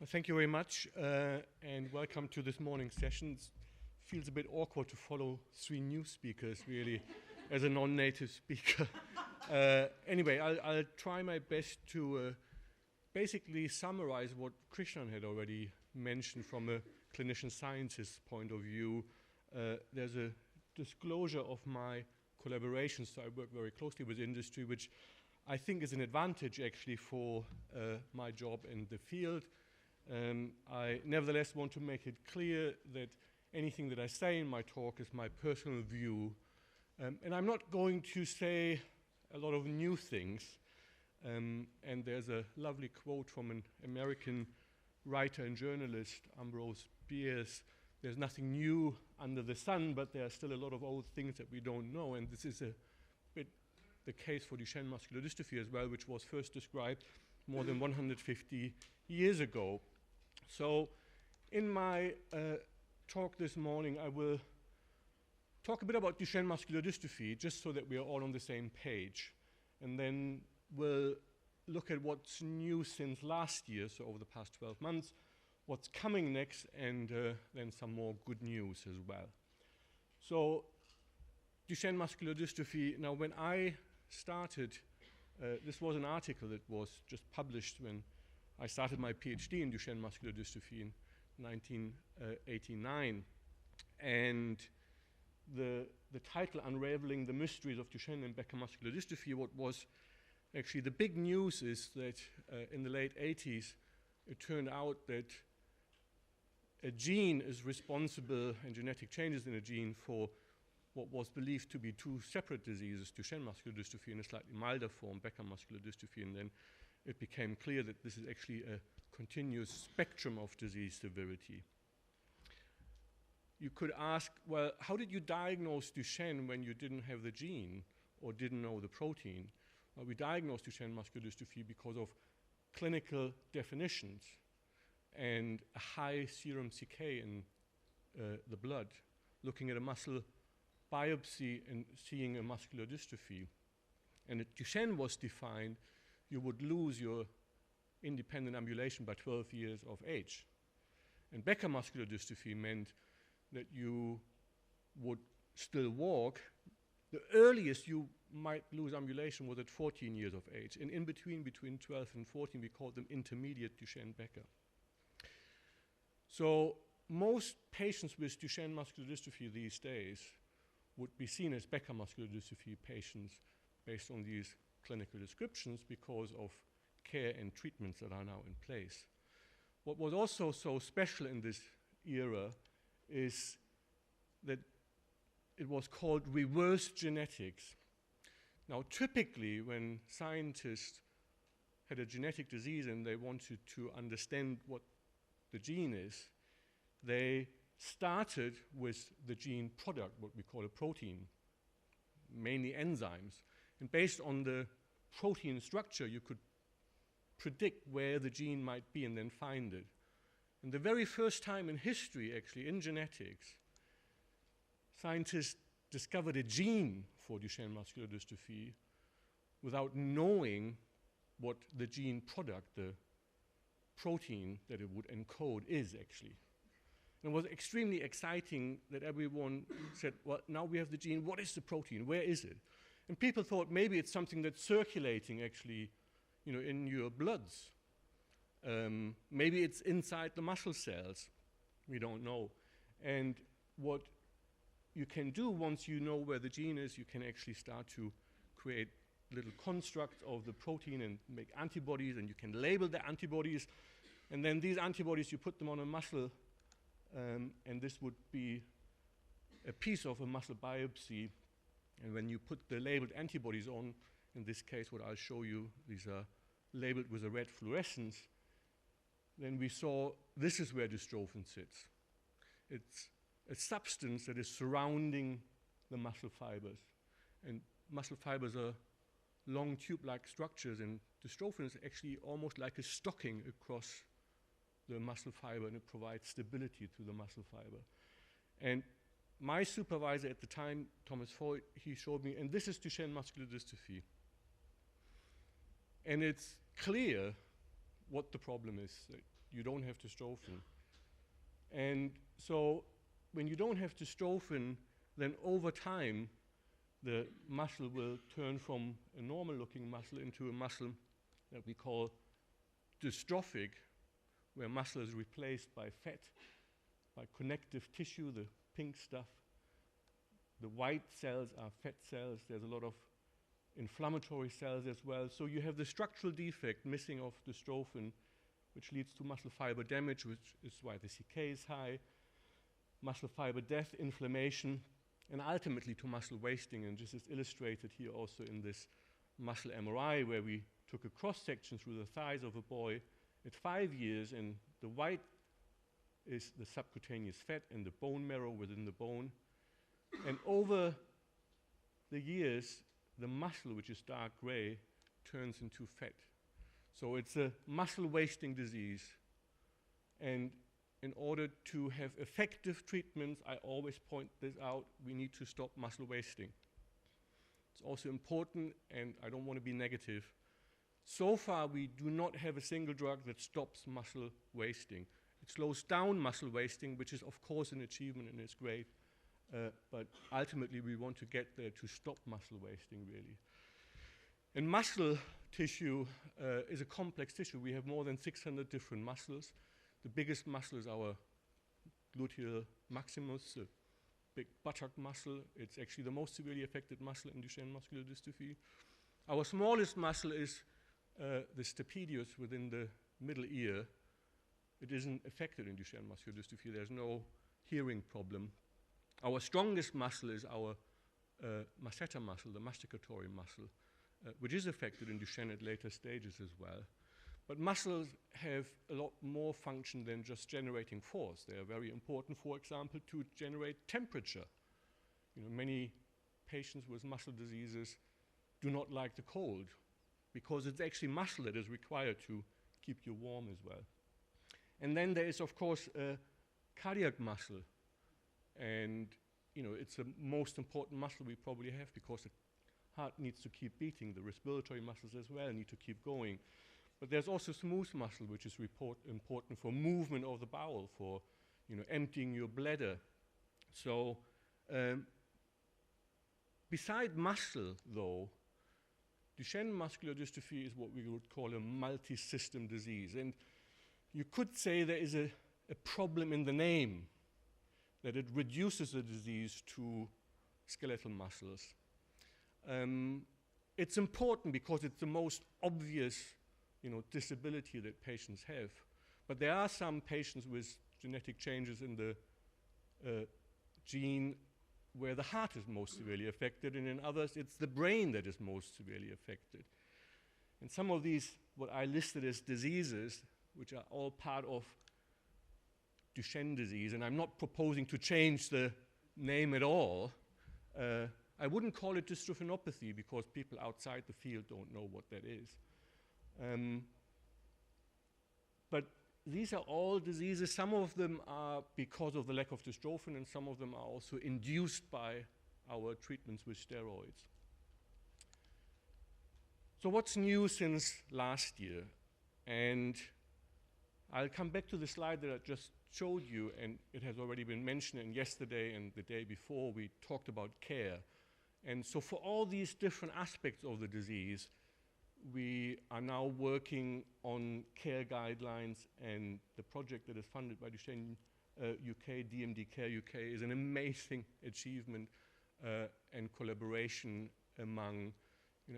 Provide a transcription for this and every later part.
Well, thank you very much, and welcome to this morning's session. It feels a bit awkward to follow three new speakers, really, as a non-native speaker. Anyway, I'll try my best to basically summarize what Krishnan had already mentioned from a clinician scientist point of view. There's a disclosure of my collaborations, so I work very closely with industry, which I think is an advantage actually for my job in the field. I nevertheless want to make it clear that anything that I say in my talk is my personal view. And I'm not going to say a lot of new things. And there's a lovely quote from an American writer and journalist, Ambrose Bierce. There's nothing new under the sun, but there are still a lot of old things that we don't know. And this is a bit the case for Duchenne muscular dystrophy as well, which was first described more than 150 years ago. So in my talk this morning, I will talk a bit about Duchenne muscular dystrophy, just so that we are all on the same page. And then we'll look at what's new since last year, so over the past 12 months, what's coming next, and then some more good news as well. So Duchenne muscular dystrophy, now when I started, this was an article that was just published when I started my PhD in Duchenne muscular dystrophy in 1989. And the title, Unraveling the Mysteries of Duchenne and Becker muscular dystrophy, what was actually the big news is that in the late 80s, it turned out that a gene is responsible, and genetic changes in a gene, for what was believed to be two separate diseases, Duchenne muscular dystrophy in a slightly milder form, Becker muscular dystrophy, and then it became clear that this is actually a continuous spectrum of disease severity. You could ask, well, how did you diagnose Duchenne when you didn't have the gene or didn't know the protein? Well, we diagnosed Duchenne muscular dystrophy because of clinical definitions and a high serum CK in the blood, looking at a muscle biopsy and seeing a muscular dystrophy. And if Duchenne was defined, you would lose your independent ambulation by 12 years of age. And Becker muscular dystrophy meant that you would still walk. The earliest you might lose ambulation was at 14 years of age. And in between 12 and 14, we called them intermediate Duchenne Becker. So most patients with Duchenne muscular dystrophy these days would be seen as Becker muscular dystrophy patients based on these clinical descriptions because of care and treatments that are now in place. What was also so special in this era is that it was called reverse genetics. Now, typically, when scientists had a genetic disease and they wanted to understand what the gene is, they started with the gene product, what we call a protein, mainly enzymes. And based on the protein structure, you could predict where the gene might be and then find it. And the very first time in history, actually, in genetics, scientists discovered a gene for Duchenne muscular dystrophy without knowing what the gene product, the protein that it would encode, is actually. And it was extremely exciting that everyone said, well, now we have the gene, what is the protein, where is it? And people thought maybe it's something that's circulating actually, in your bloods. Maybe it's inside the muscle cells. We don't know. And what you can do once you know where the gene is, you can actually start to create little constructs of the protein and make antibodies, and you can label the antibodies. And then these antibodies, you put them on a muscle, and this would be a piece of a muscle biopsy. And when you put the labeled antibodies on, in this case, what I'll show you, these are labeled with a red fluorescence, then we saw this is where dystrophin sits. It's a substance that is surrounding the muscle fibers. And muscle fibers are long tube-like structures, and dystrophin is actually almost like a stocking across the muscle fiber, and it provides stability to the muscle fiber. And my supervisor at the time, Thomas Foy, he showed me, and this is Duchenne muscular dystrophy. And it's clear what the problem is. you don't have dystrophin. And so when you don't have dystrophin, then over time, the muscle will turn from a normal-looking muscle into a muscle that we call dystrophic, where muscle is replaced by fat, by connective tissue, the pink stuff. The white cells are fat cells. There's a lot of inflammatory cells as well. So you have the structural defect missing of dystrophin, which leads to muscle fiber damage, which is why the CK is high, muscle fiber death, inflammation, and ultimately to muscle wasting. And this is illustrated here also in this muscle MRI, where we took a cross-section through the thighs of a boy at 5 years, and the white is the subcutaneous fat and the bone marrow within the bone. And over the years, the muscle, which is dark gray, turns into fat. So it's a muscle wasting disease. And in order to have effective treatments, I always point this out, we need to stop muscle wasting. It's also important, and I don't want to be negative, so far we do not have a single drug that stops muscle wasting. It slows down muscle wasting, which is of course an achievement and is great, but ultimately we want to get there to stop muscle wasting, really. And muscle tissue is a complex tissue. We have more than 600 different muscles. The biggest muscle is our gluteal maximus, a big buttock muscle. It's actually the most severely affected muscle in Duchenne muscular dystrophy. Our smallest muscle is the stapedius within the middle ear. It isn't affected in Duchenne muscular dystrophy. There's no hearing problem. Our strongest muscle is our masseter muscle, the masticatory muscle, which is affected in Duchenne at later stages as well. But muscles have a lot more function than just generating force. They are very important, for example, to generate temperature. You know, many patients with muscle diseases do not like the cold because it's actually muscle that is required to keep you warm as well. And then there is, of course, cardiac muscle. And you know, it's the most important muscle we probably have because the heart needs to keep beating. The respiratory muscles as well need to keep going. But there's also smooth muscle, which is important for movement of the bowel, for emptying your bladder. So beside muscle, though, Duchenne muscular dystrophy is what we would call a multi-system disease. And you could say there is a problem in the name, that it reduces the disease to skeletal muscles. It's important because it's the most obvious disability that patients have. But there are some patients with genetic changes in the gene where the heart is most severely affected, and in others it's the brain that is most severely affected. And some of these, what I listed as diseases, which are all part of Duchenne disease, and I'm not proposing to change the name at all. I wouldn't call it dystrophinopathy because people outside the field don't know what that is. But these are all diseases. Some of them are because of the lack of dystrophin, and some of them are also induced by our treatments with steroids. So what's new since last year? And I'll come back to the slide that I just showed you, and it has already been mentioned, and yesterday and the day before we talked about care. And so for all these different aspects of the disease, we are now working on care guidelines, and the project that is funded by Duchenne UK, DMD Care UK, is an amazing achievement and collaboration among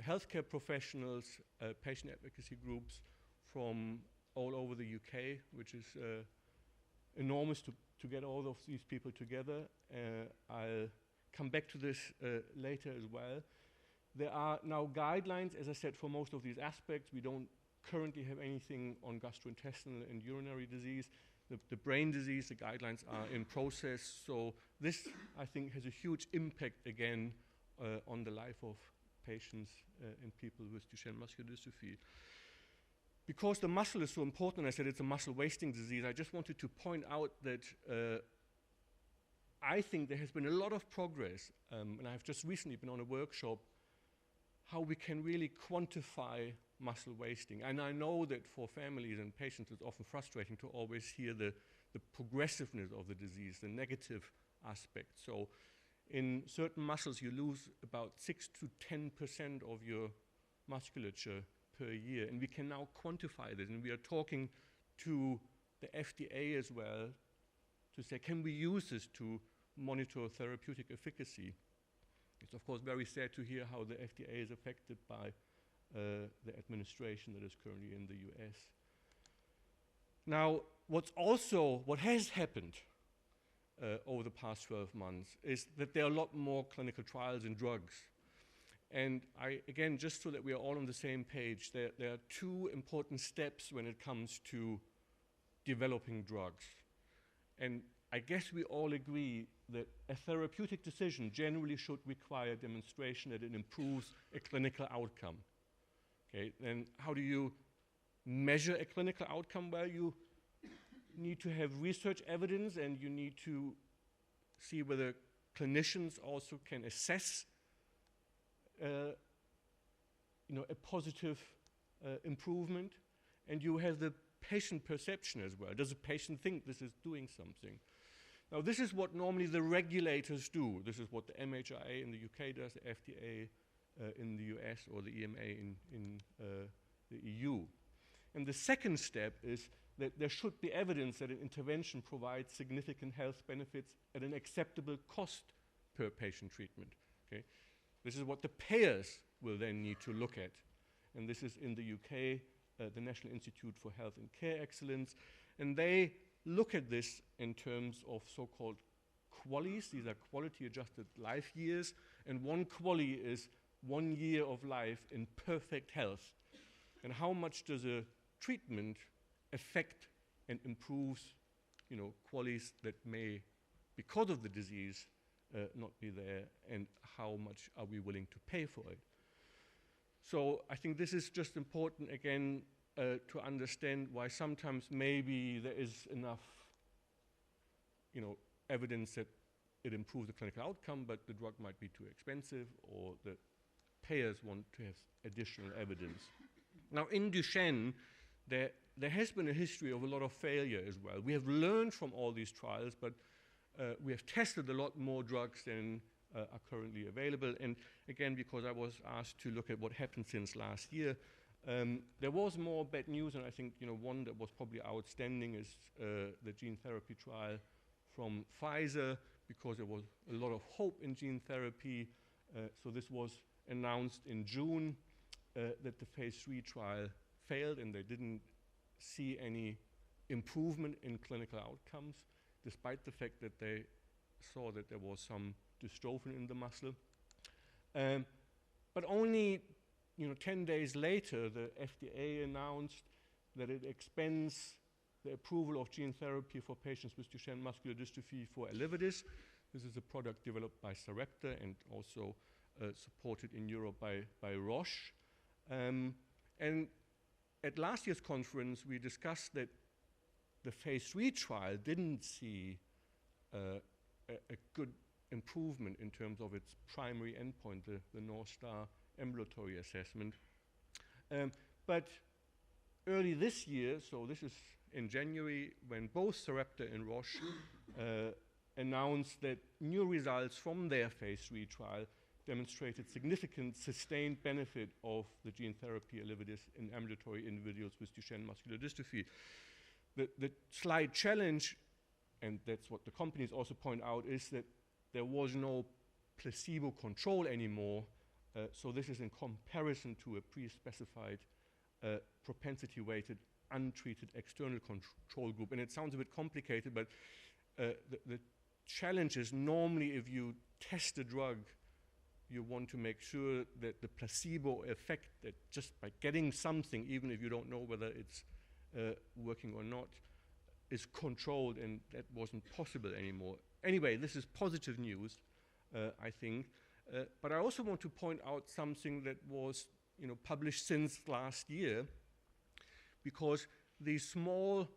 healthcare professionals, patient advocacy groups from all over the UK, which is enormous to get all of these people together. I'll come back to this later as well. There are now guidelines, as I said, for most of these aspects. We don't currently have anything on gastrointestinal and urinary disease. The brain disease, the guidelines are in process. So this, I think, has a huge impact again on the life of patients and people with Duchenne muscular dystrophy. Because the muscle is so important, I said it's a muscle wasting disease, I just wanted to point out that I think there has been a lot of progress, and I've just recently been on a workshop how we can really quantify muscle wasting. And I know that for families and patients, it's often frustrating to always hear the progressiveness of the disease, the negative aspect. So in certain muscles, you lose about 6 to 10% of your musculature per year. And we can now quantify this. And we are talking to the FDA as well to say, can we use this to monitor therapeutic efficacy? It's of course very sad to hear how the FDA is affected by the administration that is currently in the US. Now, what has happened over the past 12 months is that there are a lot more clinical trials in drugs. And again, just so that we are all on the same page, there are two important steps when it comes to developing drugs. And I guess we all agree that a therapeutic decision generally should require demonstration that it improves a clinical outcome. Okay, then how do you measure a clinical outcome? Well, you need to have research evidence, and you need to see whether clinicians also can assess a positive improvement. And you have the patient perception as well. Does the patient think this is doing something? Now, this is what normally the regulators do. This is what the MHRA in the UK does, the FDA in the US, or the EMA in the EU. And the second step is that there should be evidence that an intervention provides significant health benefits at an acceptable cost per patient treatment. Okay? This is what the payers will then need to look at. And this is in the UK, the National Institute for Health and Care Excellence. And they look at this in terms of so-called QALYs. These are quality-adjusted life years. And one QALY is 1 year of life in perfect health. And how much does a treatment affect and improves, QALYs that may, because of the disease, not be there, and how much are we willing to pay for it? So I think this is just important, again, to understand why sometimes maybe there is enough, evidence that it improves the clinical outcome, but the drug might be too expensive, or the payers want to have additional evidence. Now, in Duchenne, there has been a history of a lot of failure as well. We have learned from all these trials, but we have tested a lot more drugs than are currently available. And again, because I was asked to look at what happened since last year, there was more bad news, and I think one that was probably outstanding is the gene therapy trial from Pfizer, because there was a lot of hope in gene therapy. So this was announced in June that the phase 3 trial failed, and they didn't see any improvement in clinical outcomes, despite the fact that they saw that there was some dystrophin in the muscle. But only 10 days later, the FDA announced that it expands the approval of gene therapy for patients with Duchenne muscular dystrophy for Elevidys. This is a product developed by Sarepta and also supported in Europe by Roche. And at last year's conference, we discussed that the phase 3 trial didn't see a good improvement in terms of its primary endpoint, the North Star ambulatory assessment. But early this year, so this is in January, when both Sarepta and Roche announced that new results from their phase 3 trial demonstrated significant sustained benefit of the gene therapy Elevidys in ambulatory individuals with Duchenne muscular dystrophy. The slight challenge, and that's what the companies also point out, is that there was no placebo control anymore. So this is in comparison to a pre-specified propensity-weighted untreated external control group. And it sounds a bit complicated, but the challenge is normally if you test a drug, you want to make sure that the placebo effect, that just by getting something, even if you don't know whether it's working or not, is controlled, and that wasn't possible anymore. Anyway, this is positive news, I think. But I also want to point out something that was published since last year, because these small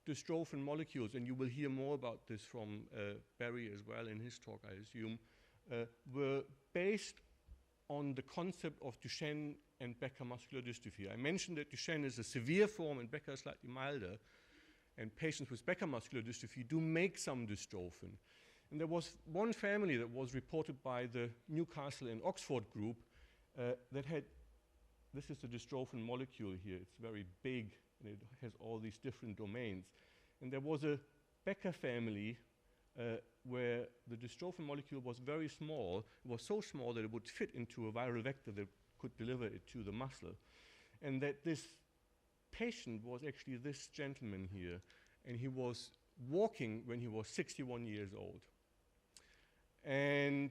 dystrophin molecules, and you will hear more about this from Barry as well in his talk, I assume, were based on the concept of Duchenne and Becker muscular dystrophy. I mentioned that Duchenne is a severe form and Becker is slightly milder, and patients with Becker muscular dystrophy do make some dystrophin. And there was one family that was reported by the Newcastle and Oxford group that had, this is the dystrophin molecule here, it's very big and it has all these different domains. And there was a Becker family where the dystrophin molecule was very small. It was so small that it would fit into a viral vector that could deliver it to the muscle. And that this patient was actually this gentleman here, and he was walking when he was 61 years old. And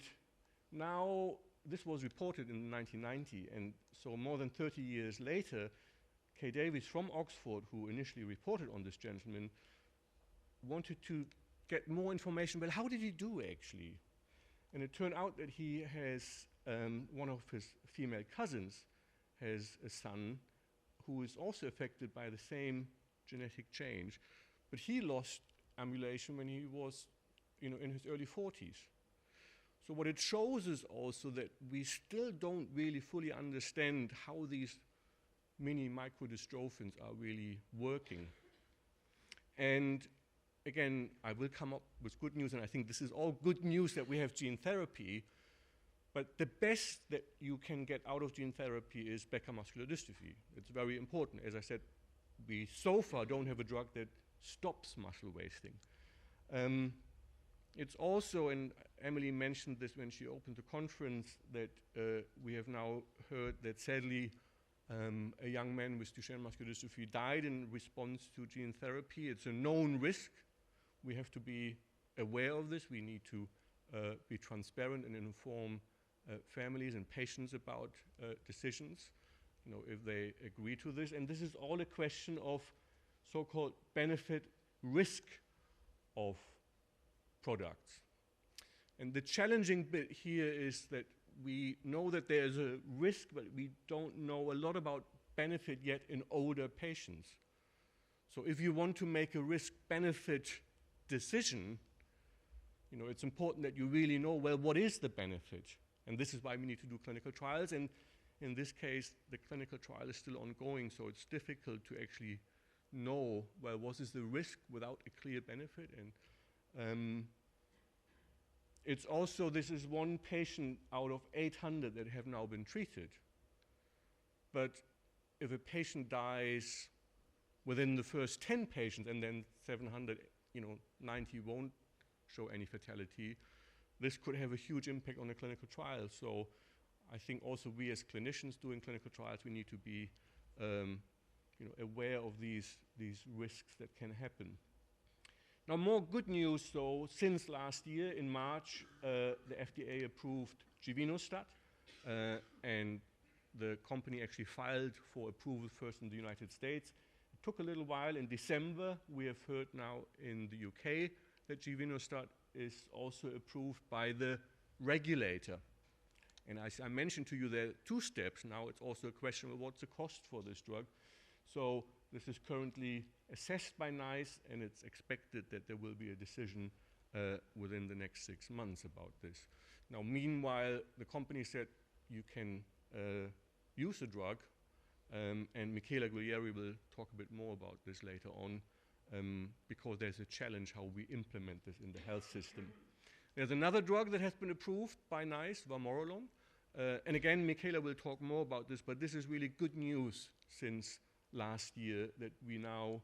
now this was reported in 1990, and so more than 30 years later, Kay Davies from Oxford, who initially reported on this gentleman, wanted to get more information. Well, how did he do actually? And it turned out that he has, one of his female cousins has a son who is also affected by the same genetic change, but he lost ambulation when he was, in his early 40s. So what it shows is also that we still don't really fully understand how these mini microdystrophins are really working. And again, I will come up with good news, and I think this is all good news that we have gene therapy, but the best that you can get out of gene therapy is Becker muscular dystrophy. It's very important. As I said, we so far don't have a drug that stops muscle wasting. It's also, and Emily mentioned this when she opened the conference, that we have now heard that sadly a young man with Duchenne muscular dystrophy died in response to gene therapy. It's a known risk. We have to be aware of this. We need to be transparent and inform families and patients about decisions, if they agree to this. And this is all a question of so-called benefit risk of products. And the challenging bit here is that we know that there's a risk, but we don't know a lot about benefit yet in older patients. So if you want to make a risk-benefit decision, it's important that you really know, well, what is the benefit? And this is why we need to do clinical trials. And in this case, the clinical trial is still ongoing, so it's difficult to actually know, well, what is the risk without a clear benefit? And it's also, this is one patient out of 800 that have now been treated. But if a patient dies within the first 10 patients and then 790 won't show any fatality, this could have a huge impact on the clinical trial. So I think also we as clinicians doing clinical trials, we need to be aware of these risks that can happen. Now, more good news, though, since last year in March, the FDA approved Givinostat, and the company actually filed for approval first in the United States. It took a little while. In December, we have heard now in the UK that Givinostat is also approved by the regulator. And as I mentioned to you, there are two steps. Now it's also a question of what's the cost for this drug. So this is currently assessed by NICE, and it's expected that there will be a decision within the next 6 months about this. Now, meanwhile, the company said you can use the drug, and Michela Guglieri will talk a bit more about this later on, because there's a challenge how we implement this in the health system. There's another drug that has been approved by NICE, vamorolone, and again, Michela will talk more about this, but this is really good news since last year that we now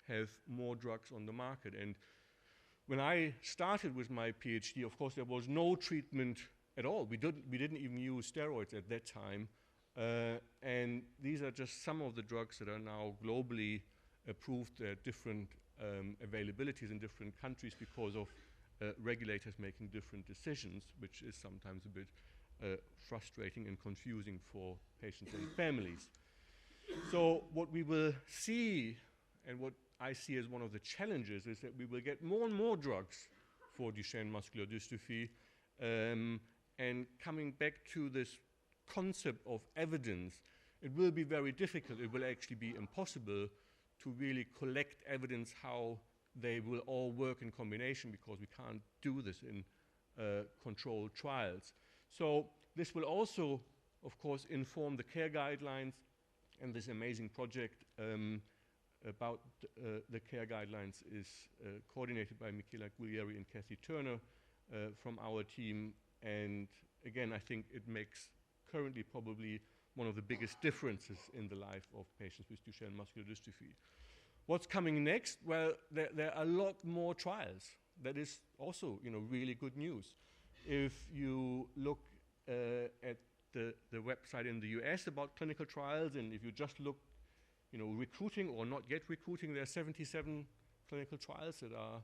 have more drugs on the market. And when I started with my PhD, of course, there was no treatment at all. We didn't even use steroids at that time. And these are just some of the drugs that are now globally approved at different availabilities in different countries because of regulators making different decisions, which is sometimes a bit frustrating and confusing for patients and families. So what we will see, and what I see as one of the challenges, is that we will get more and more drugs for Duchenne muscular dystrophy. And coming back to this concept of evidence, it will be very difficult. It will actually be impossible to really collect evidence how they will all work in combination, because we can't do this in controlled trials. So this will also of course, inform the care guidelines and this amazing project about the care guidelines is coordinated by Michela Guglieri and Kathy Turner from our team. And again, I think it makes currently probably one of the biggest differences in the life of patients with Duchenne muscular dystrophy. What's coming next? Well, there are a lot more trials. That is also, really good news. If you look at the website in the US about clinical trials, and if you just look, recruiting or not yet recruiting, there are 77 clinical trials that are,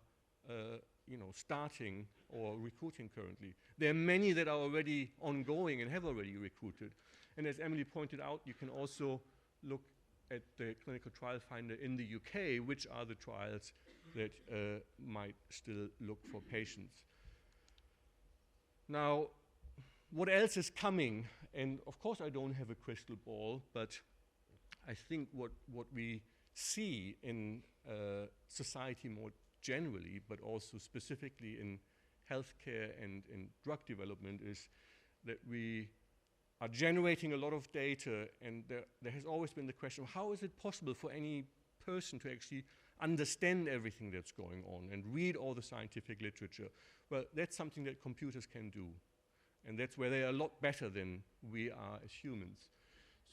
starting or recruiting currently. There are many that are already ongoing and have already recruited. And as Emily pointed out, you can also look at the clinical trial finder in the UK, which are the trials that might still look for patients. Now, what else is coming? And of course, I don't have a crystal ball, but I think what we see in society more generally, but also specifically in healthcare and in drug development, is that we are generating a lot of data, and there has always been the question, how is it possible for any person to actually understand everything that's going on and read all the scientific literature? Well, that's something that computers can do, and that's where they are a lot better than we are as humans.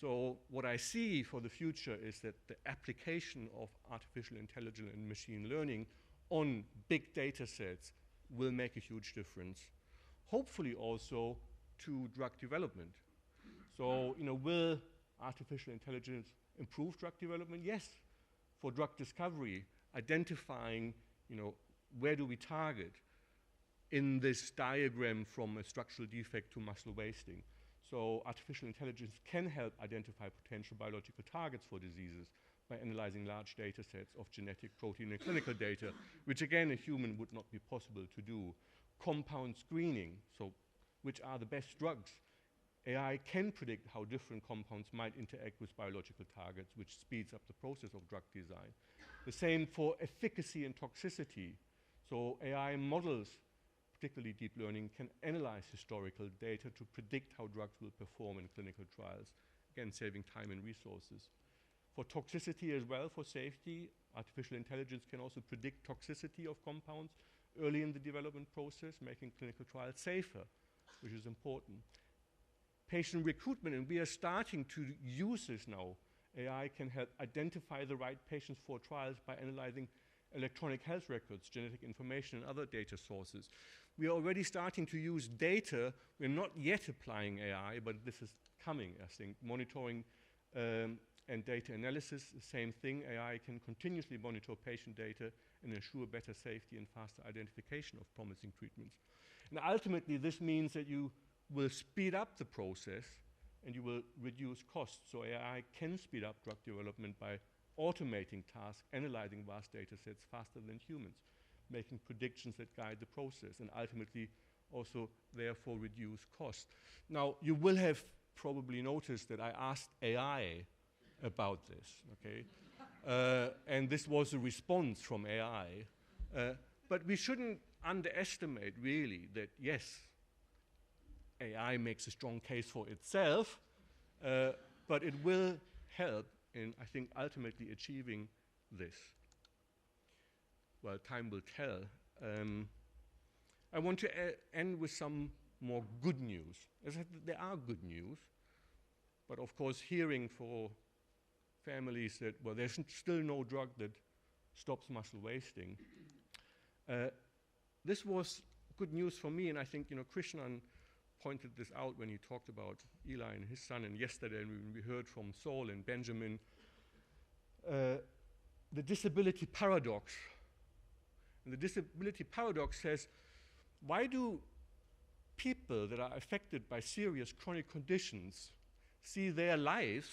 So what I see for the future is that the application of artificial intelligence and machine learning on big data sets will make a huge difference, hopefully also to drug development. So, will artificial intelligence improve drug development? Yes. For drug discovery, identifying, where do we target in this diagram from a structural defect to muscle wasting. So artificial intelligence can help identify potential biological targets for diseases by analyzing large data sets of genetic, protein, and clinical data, which again, a human would not be possible to do. Compound screening, so which are the best drugs. AI can predict how different compounds might interact with biological targets, which speeds up the process of drug design. The same for efficacy and toxicity. So AI models, particularly deep learning, can analyze historical data to predict how drugs will perform in clinical trials, again, saving time and resources. For toxicity as well, for safety, artificial intelligence can also predict toxicity of compounds early in the development process, making clinical trials safer, which is important. Patient recruitment, and we are starting to use this now. AI can help identify the right patients for trials by analyzing electronic health records, genetic information, and other data sources. We are already starting to use data. We're not yet applying AI, but this is coming, I think. Monitoring and data analysis, the same thing. AI can continuously monitor patient data and ensure better safety and faster identification of promising treatments. And ultimately, this means that you will speed up the process and you will reduce costs. So AI can speed up drug development by automating tasks, analyzing vast data sets faster than humans, making predictions that guide the process, and ultimately also therefore reduce costs. Now, you will have probably noticed that I asked AI about this, okay? And this was a response from AI. But we shouldn't underestimate really that, yes, AI makes a strong case for itself, but it will help in, I think, ultimately achieving this. Well, time will tell. I want to end with some more good news. As I said, there are good news, but of course, hearing for families that, well, there's still no drug that stops muscle wasting. This was good news for me, and I think, Krishnan pointed this out when he talked about Eli and his son, and yesterday when we heard from Saul and Benjamin, the disability paradox. And the disability paradox says, why do people that are affected by serious chronic conditions see their lives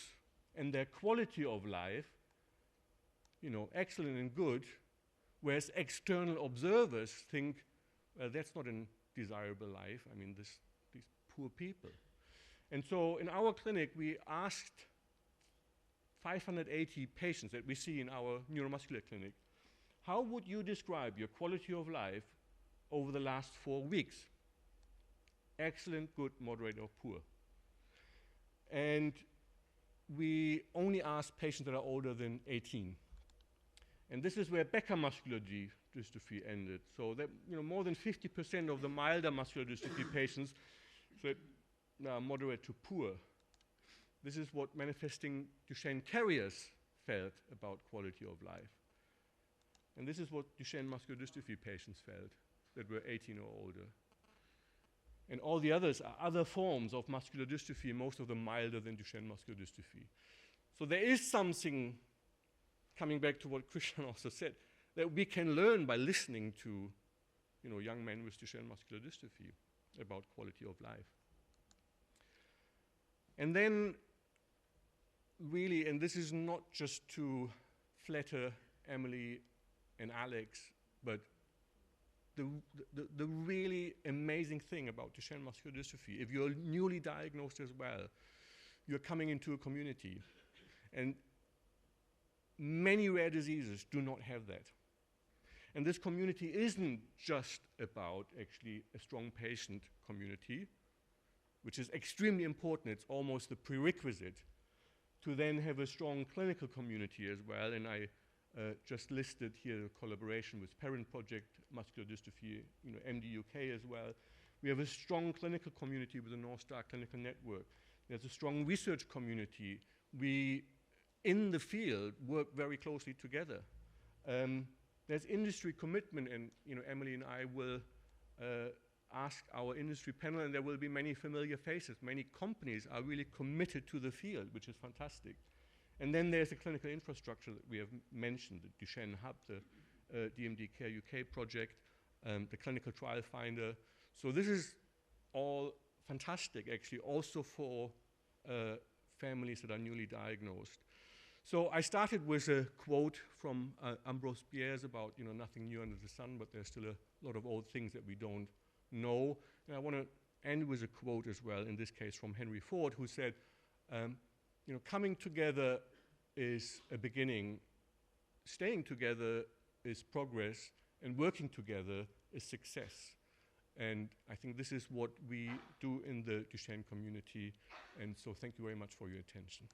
and their quality of life, excellent and good, whereas external observers think, well, that's not a desirable life. I mean, these poor people. And so in our clinic, we asked 580 patients that we see in our neuromuscular clinic, how would you describe your quality of life over the last 4 weeks? Excellent, good, moderate, or poor. And we only ask patients that are older than 18. And this is where Becker muscular dystrophy ended. So that more than 50% of the milder muscular dystrophy patients said moderate to poor. This is what manifesting Duchenne carriers felt about quality of life. And this is what Duchenne muscular dystrophy patients felt that were 18 or older. And all the others are other forms of muscular dystrophy, most of them milder than Duchenne muscular dystrophy. So there is something, coming back to what Christian also said, that we can learn by listening to young men with Duchenne muscular dystrophy about quality of life. And then really, and this is not just to flatter Emily and Alex, but the really amazing thing about Duchenne muscular dystrophy, if you're newly diagnosed as well, you're coming into a community. And many rare diseases do not have that. And this community isn't just about actually a strong patient community, which is extremely important. It's almost the prerequisite to then have a strong clinical community as well. And I just listed here a collaboration with Parent Project, Muscular Dystrophy, MD UK as well. We have a strong clinical community with the North Star Clinical Network. There's a strong research community. We, in the field, work very closely together. There's industry commitment, and Emily and I will ask our industry panel, and there will be many familiar faces. Many companies are really committed to the field, which is fantastic. And then there's the clinical infrastructure that we have mentioned, the Duchenne Hub, the DMD Care UK project, the clinical trial finder. So this is all fantastic, actually, also for families that are newly diagnosed. So I started with a quote from Ambrose Bierce about, nothing new under the sun, but there's still a lot of old things that we don't know. And I want to end with a quote as well, in this case from Henry Ford, who said, coming together is a beginning, staying together is progress, and working together is success. And I think this is what we do in the Duchenne community. And so thank you very much for your attention.